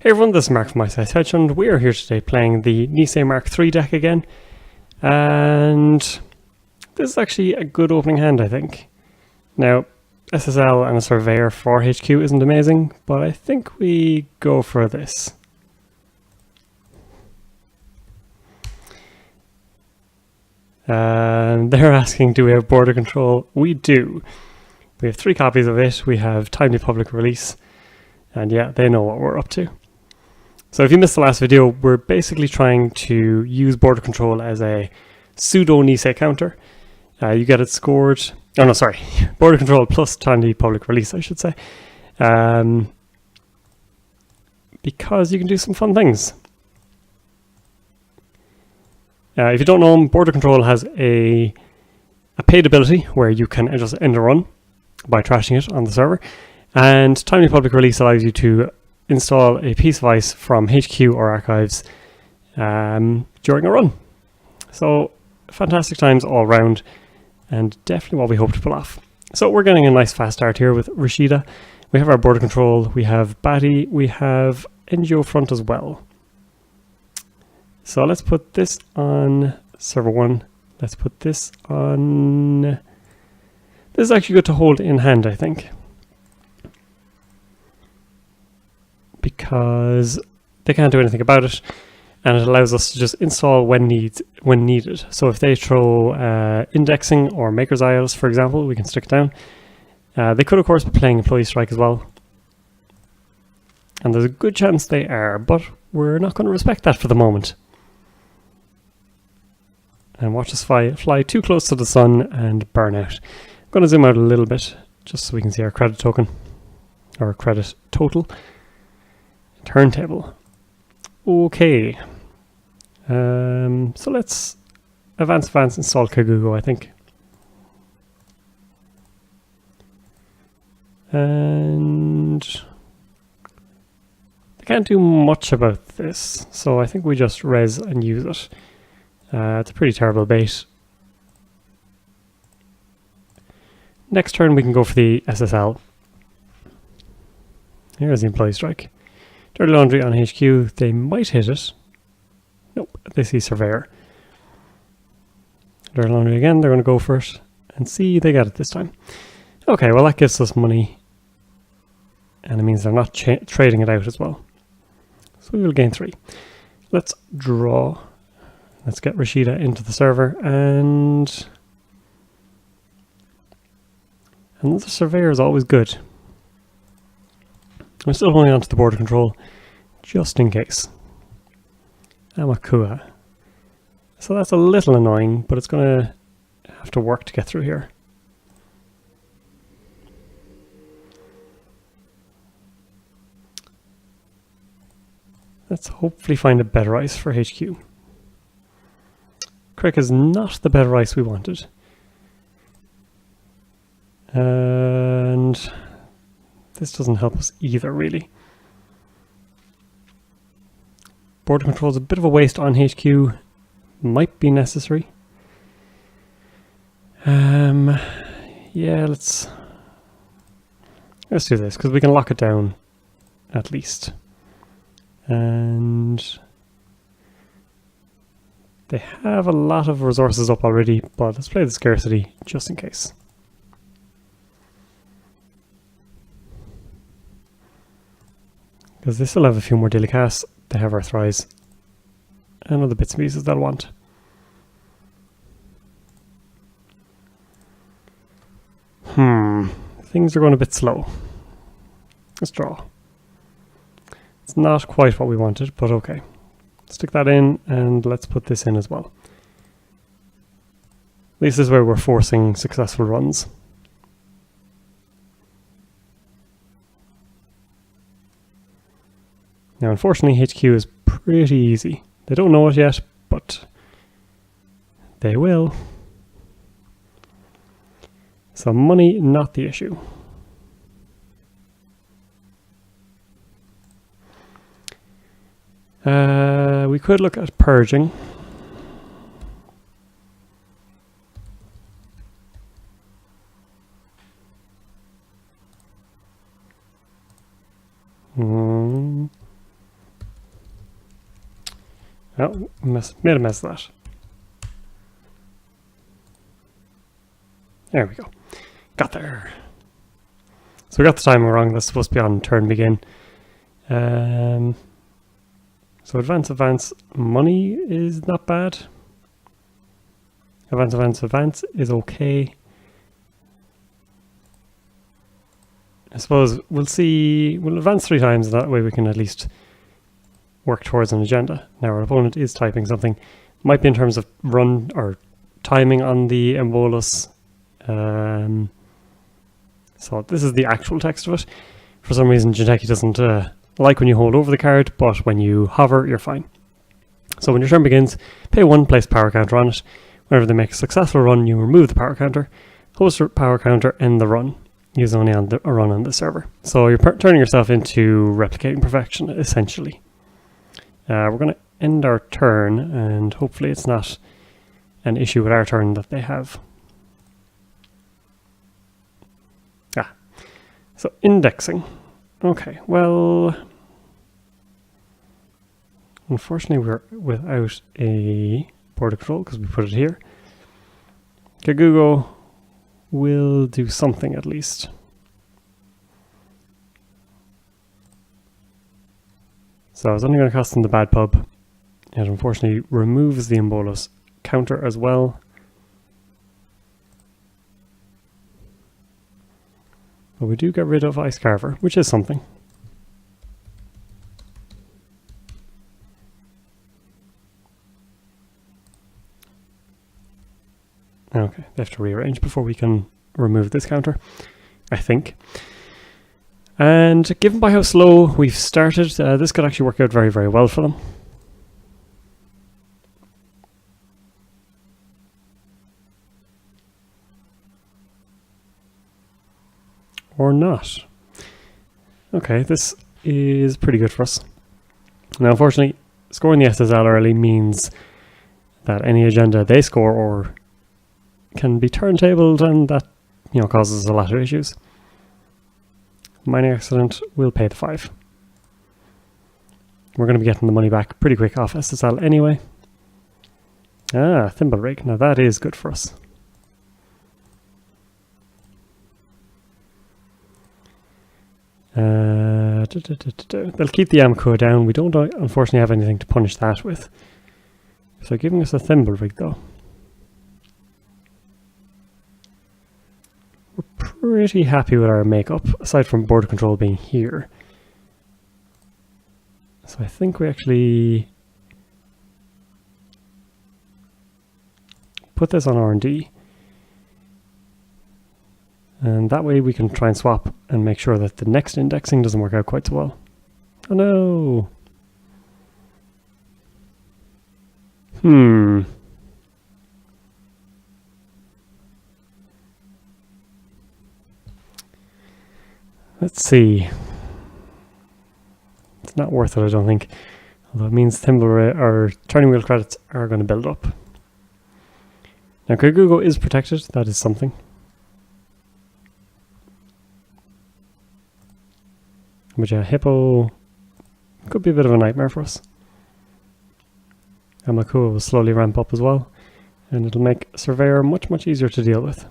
Hey everyone, this is Mark from My Size Hedge, and we are here today playing the Nisei Mark III deck again. And this is actually a good opening hand, I think. Now, SSL and a Surveyor for HQ isn't amazing, but I think we go for this. And they're asking, do we have border control? We do. We have 3 copies of it. We have timely public release. And yeah, they know what we're up to. So if you missed the last video, we're basically trying to use border control as a pseudo Nisei counter. You get it scored, oh no, sorry, border control plus timely public release, I should say. Because you can do some fun things. If you don't know, border control has a paid ability where you can just end a run by trashing it on the server. And timely public release allows you to install a piece of ice from HQ or archives during a run. So fantastic times all round, and definitely what we hope to pull off. So we're getting a nice fast start here with Rashida. We have our border control, we have Batty, we have NGO front as well. So let's put this on server 1. Let's put this on... This is actually good to hold in hand, I think, because they can't do anything about it, and it allows us to just install when needed. So if they throw indexing or Maker's Eye at us, for example, we can stick it down. They could, of course, be playing Employee Strike as well, and there's a good chance they are, but we're not going to respect that for the moment. And watch us fly too close to the sun and burn out. I'm going to zoom out a little bit, just so we can see our credit token, or credit total. Turntable. Okay. So let's advance, install Kagugo, I think. And they can't do much about this, so I think we just res and use it. It's a pretty terrible bait. Next turn we can go for the SSL. Here's the Employee Strike. Dirty Laundry on HQ, they might hit it. Nope, they see Surveyor. Dirty Laundry again, they're going to go for it. And see, they get it this time. Okay, well that gives us money. And it means they're not trading it out as well. So we will gain 3. Let's draw. Let's get Rashida into the server. And another Surveyor is always good. I'm still holding on to the border control, just in case. Amakua. So that's a little annoying, but it's going to have to work to get through here. Let's hopefully find a better ice for HQ. Crick is not the better ice we wanted. And this doesn't help us either, really. Border control is a bit of a waste on HQ. Might be necessary. Yeah, let's do this, because we can lock it down, at least. And they have a lot of resources up already, but let's play the scarcity, just in case. Because they still have a few more daily casts, they have our thrice, and other bits and pieces they'll want. Things are going a bit slow. Let's draw. It's not quite what we wanted, but okay. Stick that in, and let's put this in as well. At least this is where we're forcing successful runs. Now, unfortunately, HQ is pretty easy. They don't know it yet, but they will. So money, not the issue. We could look at purging. No, made a mess of that. There we go. Got there. So we got the timing wrong. That's supposed to be on turn begin. So advance. Money is not bad. Advance is okay. I suppose we'll advance 3 times, that way we can at least work towards an agenda. Now our opponent is typing something. Might be in terms of run or timing on the embolus. So this is the actual text of it. For some reason Jinteki doesn't like when you hold over the card, but when you hover you're fine. So when your turn begins, pay 1, place power counter on it. Whenever they make a successful run, you remove the power counter. Host the power counter, end the run. Use only on a run on the server. So you're turning yourself into replicating perfection, essentially. We're going to end our turn, and hopefully it's not an issue with our turn that they have. So indexing. Okay, well, unfortunately we're without a border control because we put it here. Kagugo will do something at least. So it's only going to cost them the bad pub. It unfortunately removes the embolus counter as well. But we do get rid of Ice Carver, which is something. Okay, they have to rearrange before we can remove this counter, I think. And given by how slow we've started, this could actually work out very, very well for them. Or not. Okay, this is pretty good for us. Now, unfortunately, scoring the SSL early means that any agenda they score or can be turntabled, and that, you know, causes a lot of issues. Mining accident, we'll pay the 5. We're going to be getting the money back pretty quick off SSL anyway. Thimble rig. Now that is good for us. They'll keep the Amco down. We don't unfortunately have anything to punish that with. So giving us a thimble rig though. We're pretty happy with our makeup, aside from border control being here. So I think we actually put this on R&D. And that way we can try and swap and make sure that the next indexing doesn't work out quite so well. Oh no! Let's see. It's not worth it, I don't think. Although it means or turning wheel credits are going to build up. Now Kagugo is protected, that is something. But yeah, Hippo could be a bit of a nightmare for us. And Makua will slowly ramp up as well, and it'll make Surveyor much, much easier to deal with.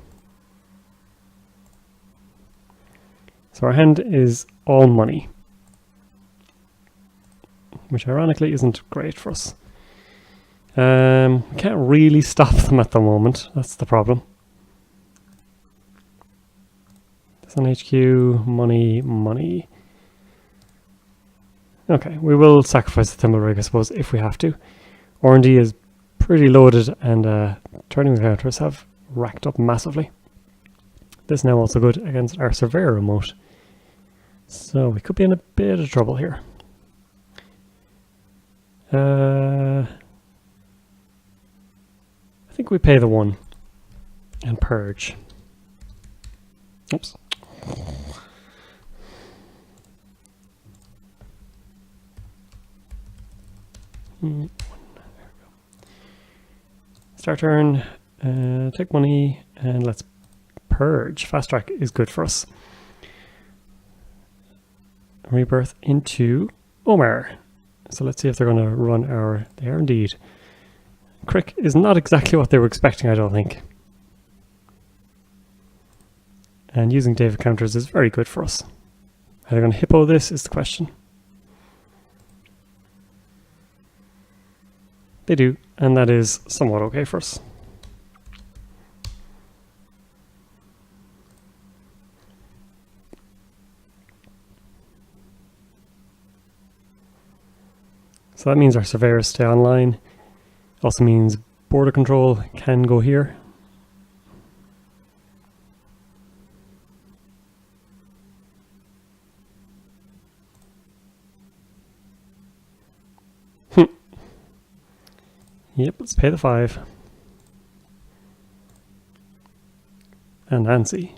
So our hand is all money, which ironically isn't great for us. We can't really stop them at the moment, that's the problem. This on HQ, money. Okay, we will sacrifice the thimble rig, I suppose, if we have to. R&D is pretty loaded, and turning the counters have racked up massively. This now also good against our Surveyor remote. So we could be in a bit of trouble here. I think we pay the 1 and purge. Oops. There we go. Start turn, take money, and let's purge. Fast track is good for us. Rebirth into Omar. So let's see if they're going to run our... They are indeed. Crick is not exactly what they were expecting, I don't think. And using David counters is very good for us. Are they going to hippo this is the question. They do, and that is somewhat okay for us. So that means our surveyors stay online. Also means border control can go here. Yep, let's pay the 5. And Nancy.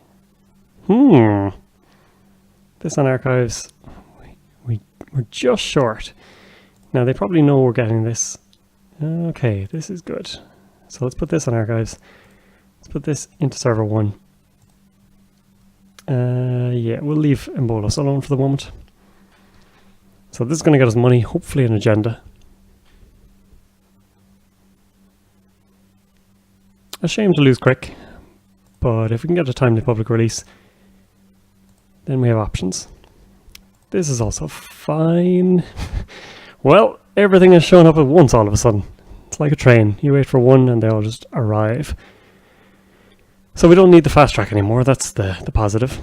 This on archives, we're just short. Now they probably know we're getting this. Okay, this is good. So let's put this on archives. Let's put this into server 1. Yeah, we'll leave Embolus alone for the moment. So this is going to get us money, hopefully an agenda. A shame to lose Crick, but if we can get a timely public release, then we have options. This is also fine. Well, everything has shown up at once all of a sudden. It's like a train. You wait for one and they all just arrive. So we don't need the fast track anymore. That's the positive.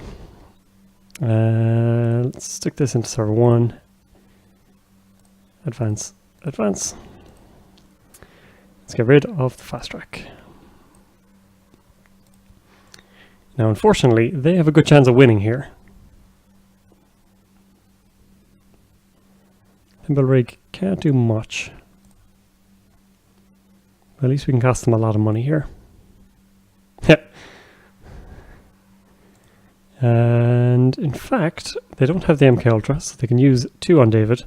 Let's stick this into server 1. Advance. Let's get rid of the fast track. Now, unfortunately, they have a good chance of winning here. Thimble rig can't do much. But at least we can cost them a lot of money here. And in fact, they don't have the MK Ultra, so they can use 2 on David.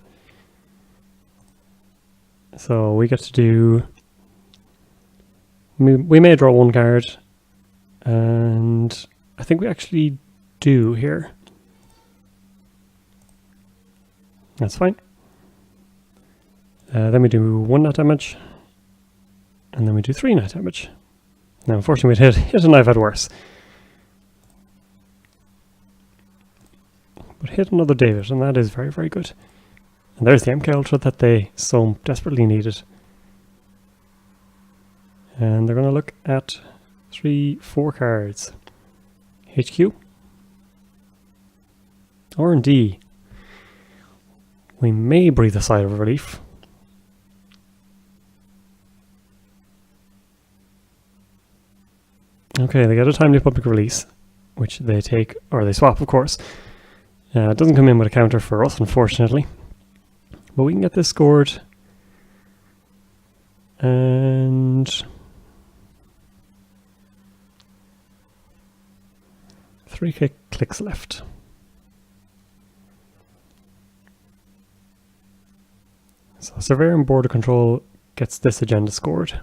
So we get to do... We may draw 1 card. And I think we actually do here. That's fine. Then we do 1 net damage. And then we do 3 net damage. Now, unfortunately, we'd hit a knife at worse. But hit another David, and that is very, very good. And there's the MK Ultra that they so desperately needed. And they're going to look at 4 cards. HQ. R&D. We may breathe a sigh of relief. Okay, they get a timely public release, which they take, or they swap, of course. It doesn't come in with a counter for us, unfortunately. But we can get this scored. And... 3 clicks left. So Surveyor and Border Control gets this agenda scored.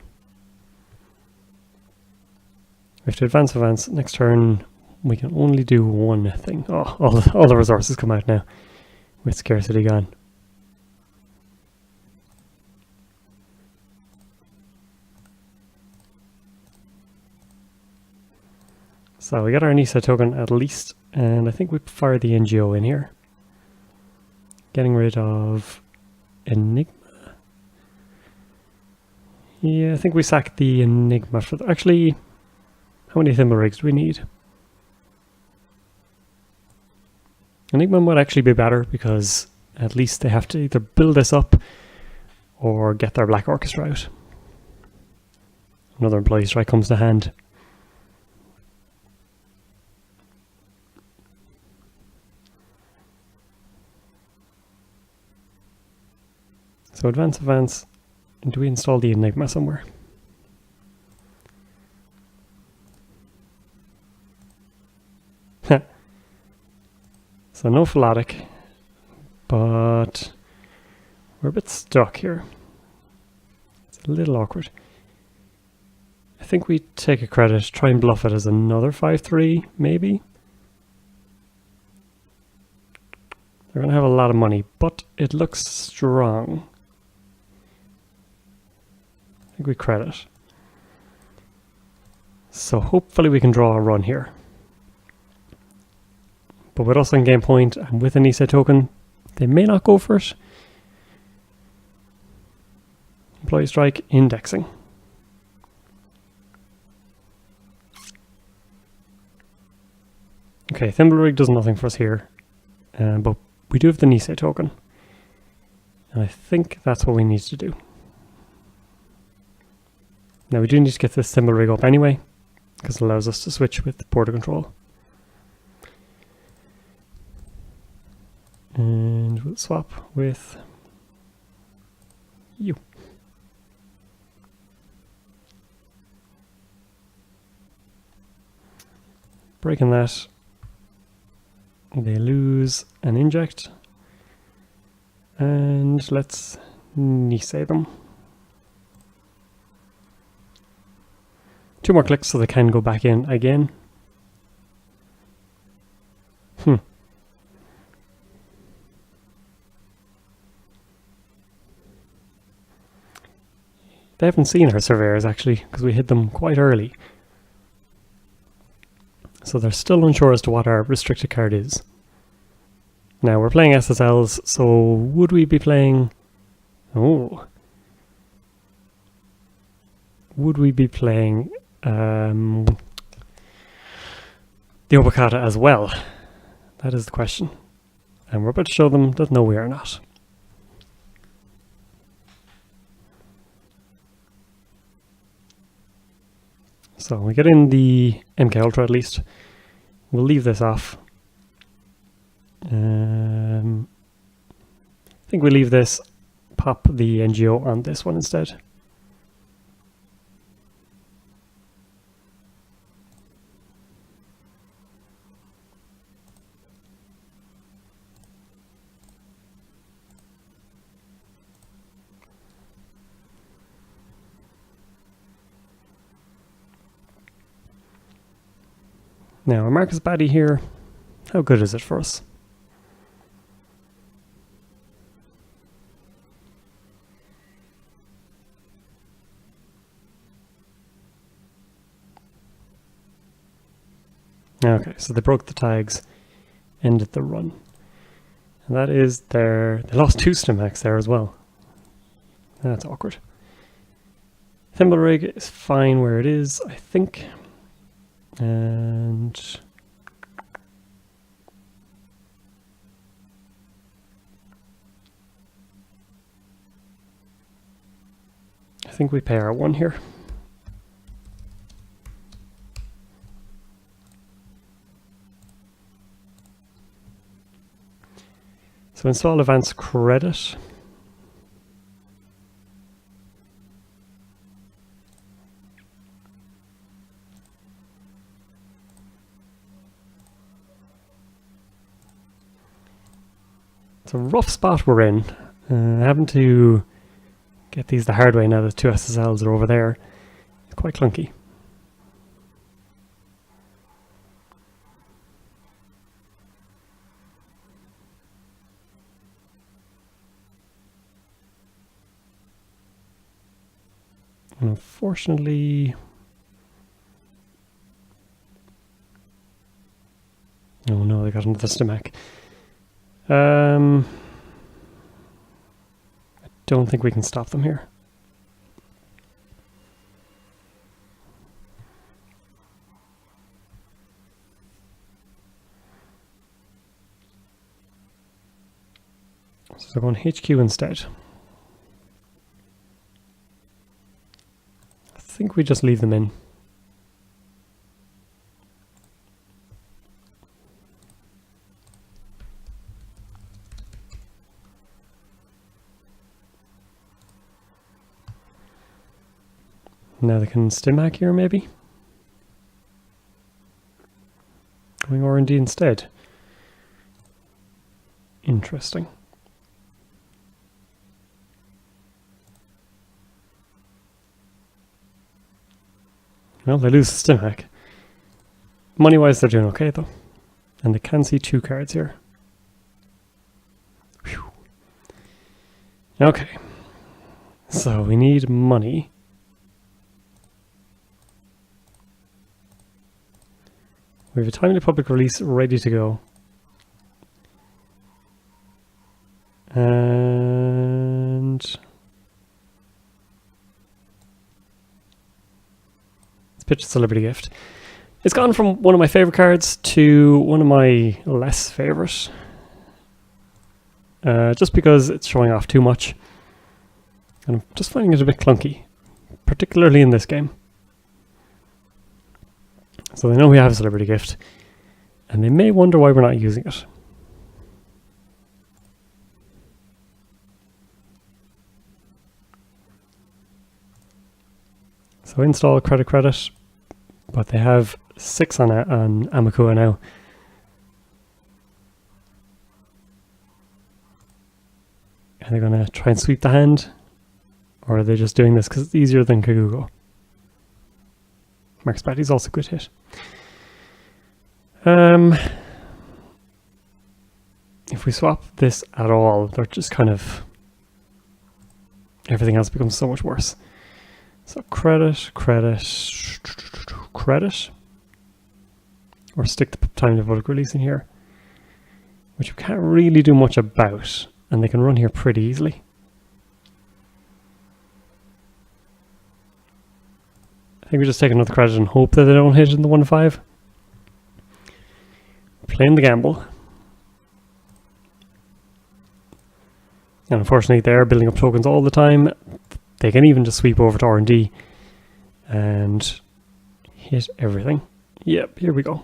We have to advance. Next turn, we can only do 1 thing. Oh, all the resources come out now, with scarcity gone. So we got our Nisei token at least, and I think we fire the NGO in here. Getting rid of Enigma. Yeah, I think we sack the Enigma for actually, how many thimble rigs do we need? Enigma might actually be better because at least they have to either build this up or get their Black Orchestra out. Another employee strike comes to hand. So advance. And do we install the Enigma somewhere? So no Philotic, but we're a bit stuck here. It's a little awkward. I think we take a credit, try and bluff it as another 5-3, maybe? They're going to have a lot of money, but it looks strong. I think we credit. So hopefully we can draw a run here. But with us on game point and with a Nisei token, they may not go for it. Employee strike, indexing. Okay, Thimblerig does nothing for us here, but we do have the Nisei token. And I think that's what we need to do. Now we do need to get this Thimblerig up anyway, because it allows us to switch with border control. And we'll swap with you. Breaking that, they lose an inject, and let's Nisei them. 2 more clicks so they can go back in again. They haven't seen our surveyors actually, because we hit them quite early. So they're still unsure as to what our restricted card is. Now we're playing SSLs, so would we be playing... Oh. Would we be playing the Obokata as well? That is the question. And we're about to show them that no, we are not. So we get in the MK Ultra at least. We'll leave this off. I think we leave this, pop the NGO on this one instead. Now, our Marcus Baddie here, how good is it for us? Okay, so they broke the tags, ended the run. And that is their... They lost 2 Stimacs there as well. That's awkward. Thimblerig is fine where it is, I think. And I think we pay our 1 here. So install advanced credit. It's a rough spot we're in. Having to get these the hard way now that 2 SSLs are over there. It's quite clunky. And unfortunately... Oh no, they got another Stimac. I don't think we can stop them here. So they're going HQ instead. I think we just leave them in. Now they can Stimac here, maybe? Going R&D instead. Interesting. Well, they lose the Stimac. Money-wise, they're doing okay, though. And they can see 2 cards here. Okay, so we need money. We have a timely public release ready to go. And let's pitch a celebrity gift. It's gone from one of my favorite cards to one of my less favorite. Just because it's showing off too much. And I'm just finding it a bit clunky, particularly in this game. So they know we have a celebrity gift, and they may wonder why we're not using it. So install credit, but they have 6 on Amakua now. Are they going to try and sweep the hand? Or are they just doing this because it's easier than Kagugo? Mark Spatty's also a good hit. If we swap this at all, they're just kind of... everything else becomes so much worse. So credit. Or stick the time to public release in here, which we can't really do much about, and they can run here pretty easily. I think we just take another credit and hope that they don't hit in the 1-5. Playing the gamble. And unfortunately they're building up tokens all the time. They can even just sweep over to R&D and hit everything. Yep, here we go.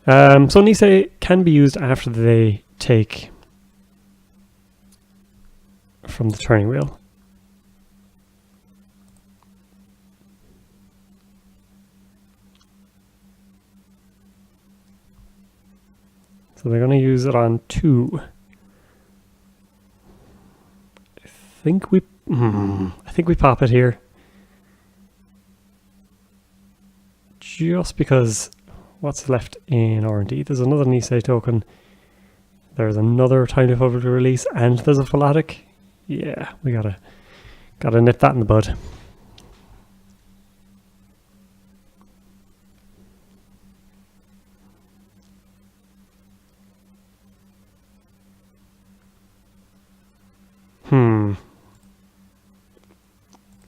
So Nisei can be used after they take from the turning wheel. So they're going to use it on 2. I think we pop it here. Just because what's left in R&D? There's another Nisei token. There's another timely public release, and there's a Philotic. Yeah, we gotta nip that in the bud.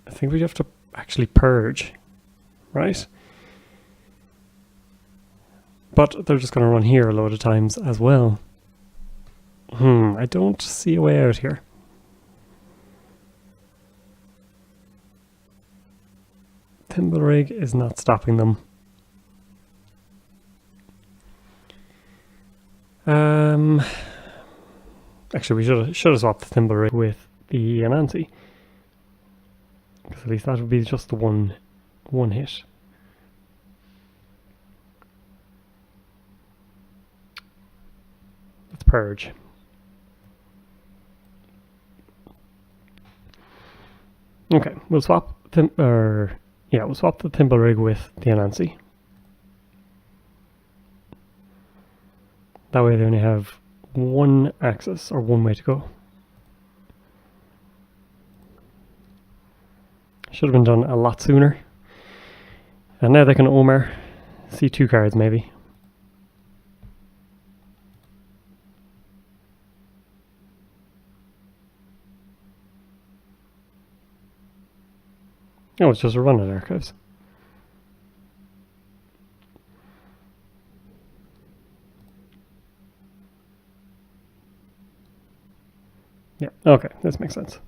I think we have to actually purge, right? But they're just going to run here a load of times as well. I don't see a way out here. Thimble rig is not stopping them. Actually, we should have swapped the thimble rig with the Anansi, because at least that would be just the one hit. Let's purge. Okay, we'll swap we'll swap the thimble rig with the Anansi. That way they only have one axis, or one way to go. Should have been done a lot sooner. And now they can Omar. See 2 cards maybe. Oh, it's just a run in archives. Yeah, okay, this makes sense.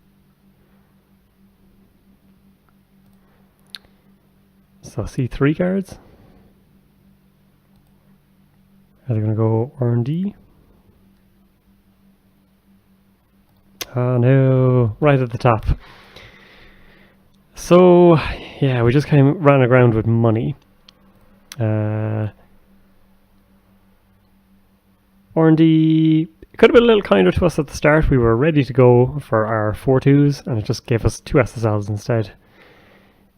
So see 3 cards. Are they going to go R&D? Oh no, right at the top. So, yeah, we just kind of ran aground with money. R&D could have been a little kinder to us at the start. We were ready to go for our 4-2s, and it just gave us 2 SSLs instead.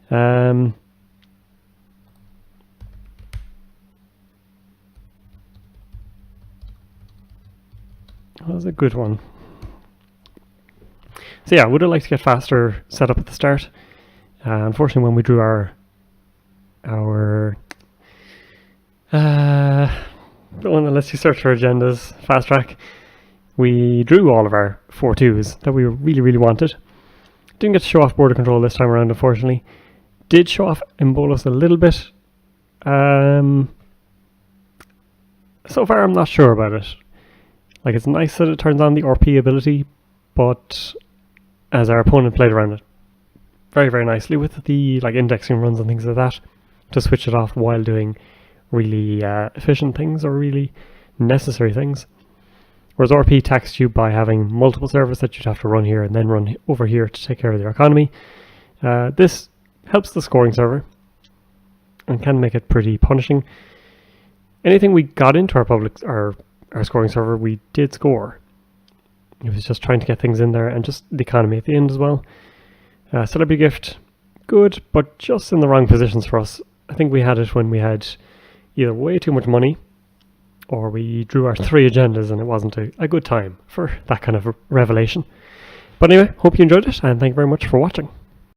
That was a good one. So yeah, would have liked to get faster set up at the start. Unfortunately, when we drew our the one that lets you search for agendas, fast track, we drew all of our 4-2s that we really, really wanted. Didn't get to show off border control this time around, unfortunately. Did show off Embolus a little bit. So far, I'm not sure about it. Like, it's nice that it turns on the RP ability, but as our opponent played around it very, very nicely with the indexing runs and things like that to switch it off while doing really efficient things or really necessary things. Whereas RP taxed you by having multiple servers that you'd have to run here and then run over here to take care of their economy. This helps the scoring server and can make it pretty punishing. Anything we got into our scoring server, we did score. It was just trying to get things in there and just the economy at the end as well. Celebrity gift, good, but just in the wrong positions for us. I think we had it when we had either way too much money or we drew our 3 agendas and it wasn't a good time for that kind of revelation. But anyway, hope you enjoyed it and thank you very much for watching.